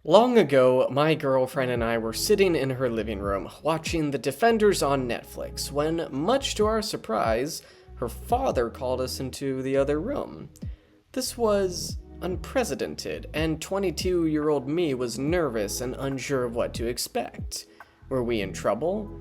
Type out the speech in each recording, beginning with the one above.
Long ago, my girlfriend and I were sitting in her living room watching The Defenders on Netflix when, much to our surprise, her father called us into the other room. This was unprecedented, and 22-year-old me was nervous and unsure of what to expect. Were we in trouble?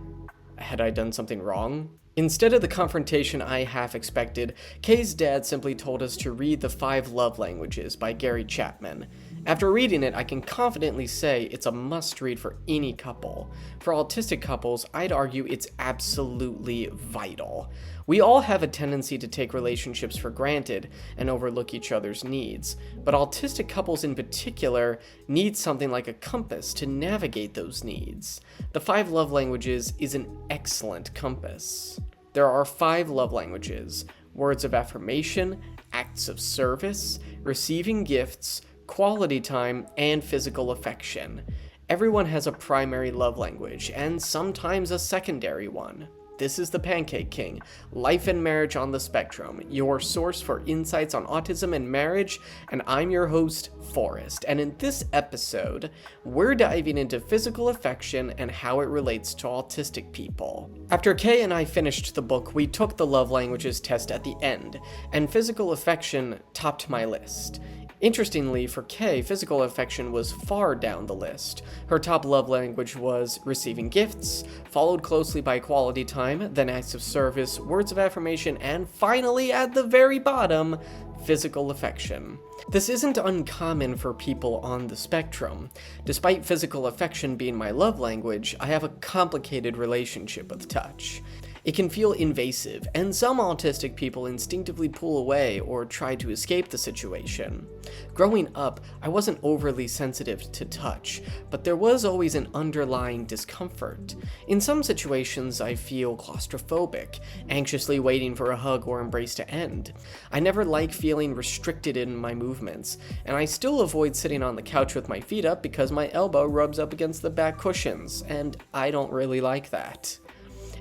Had I done something wrong? Instead of the confrontation I half expected, Kay's dad simply told us to read The 5 Love Languages by Gary Chapman. After reading it, I can confidently say it's a must-read for any couple. For autistic couples, I'd argue it's absolutely vital. We all have a tendency to take relationships for granted and overlook each other's needs, but autistic couples in particular need something like a compass to navigate those needs. The 5 Love Languages is an excellent compass. There are 5 love languages: words of affirmation, acts of service, receiving gifts, quality time, and physical affection. Everyone has a primary love language, and sometimes a secondary one. This is the Pancake King, Life and Marriage on the Spectrum, your source for insights on autism and marriage, and I'm your host, Forrest. And in this episode, we're diving into physical affection and how it relates to autistic people. After Kay and I finished the book, we took the love languages test at the end, and physical affection topped my list. Interestingly, for Kay, physical affection was far down the list. Her top love language was receiving gifts, followed closely by quality time, then acts of service, words of affirmation, and finally, at the very bottom, physical affection. This isn't uncommon for people on the spectrum. Despite physical affection being my love language, I have a complicated relationship with touch. It can feel invasive, and some autistic people instinctively pull away or try to escape the situation. Growing up, I wasn't overly sensitive to touch, but there was always an underlying discomfort. In some situations, I feel claustrophobic, anxiously waiting for a hug or embrace to end. I never like feeling restricted in my movements, and I still avoid sitting on the couch with my feet up because my elbow rubs up against the back cushions, and I don't really like that.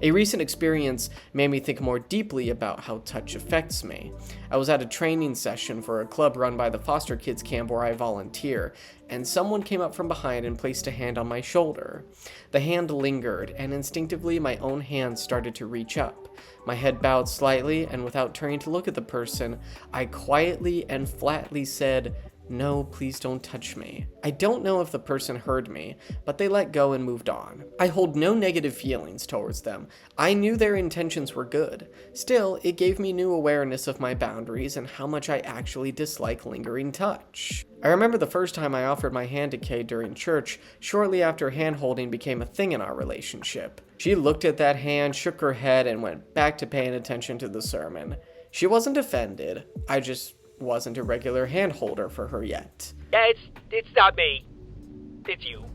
A recent experience made me think more deeply about how touch affects me. I was at a training session for a club run by the foster kids camp where I volunteer, and someone came up from behind and placed a hand on my shoulder. The hand lingered, and instinctively my own hand started to reach up. My head bowed slightly, and without turning to look at the person, I quietly and flatly said, "No, please don't touch me." I don't know if the person heard me, but they let go and moved on. I hold no negative feelings towards them. I knew their intentions were good. Still, it gave me new awareness of my boundaries and how much I actually dislike lingering touch. I remember the first time I offered my hand to Kay during church, shortly after hand-holding became a thing in our relationship. She looked at that hand, shook her head, and went back to paying attention to the sermon. She wasn't offended. I just wasn't a regular hand holder for her yet. It's not me. It's you.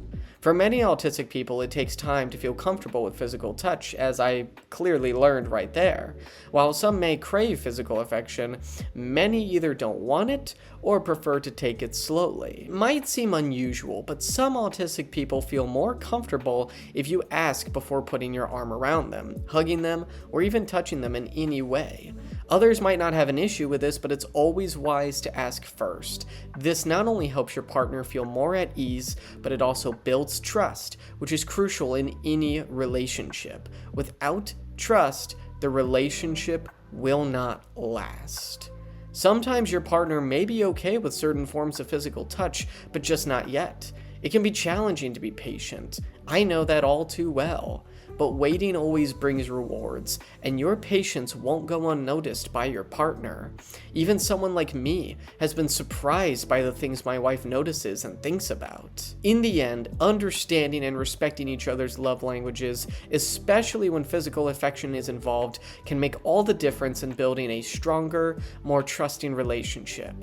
For many autistic people, it takes time to feel comfortable with physical touch, as I clearly learned right there. While some may crave physical affection, many either don't want it or prefer to take it slowly. It might seem unusual, but some autistic people feel more comfortable if you ask before putting your arm around them, hugging them, or even touching them in any way. Others might not have an issue with this, but it's always wise to ask first. This not only helps your partner feel more at ease, but it also builds trust, which is crucial in any relationship. Without trust, the relationship will not last. Sometimes your partner may be okay with certain forms of physical touch, but just not yet. It can be challenging to be patient. I know that all too well. But waiting always brings rewards, and your patience won't go unnoticed by your partner. Even someone like me has been surprised by the things my wife notices and thinks about. In the end, understanding and respecting each other's love languages, especially when physical affection is involved, can make all the difference in building a stronger, more trusting relationship.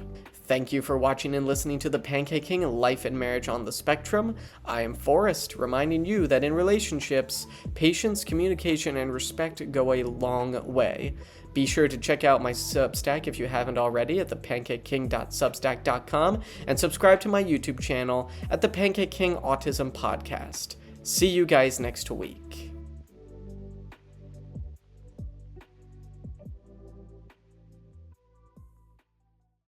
Thank you for watching and listening to The Pancake King, Life and Marriage on the Spectrum. I am Forrest, reminding you that in relationships, patience, communication, and respect go a long way. Be sure to check out my Substack if you haven't already at thepancakeking.substack.com and subscribe to my YouTube channel at The Pancake King Autism Podcast. See you guys next week.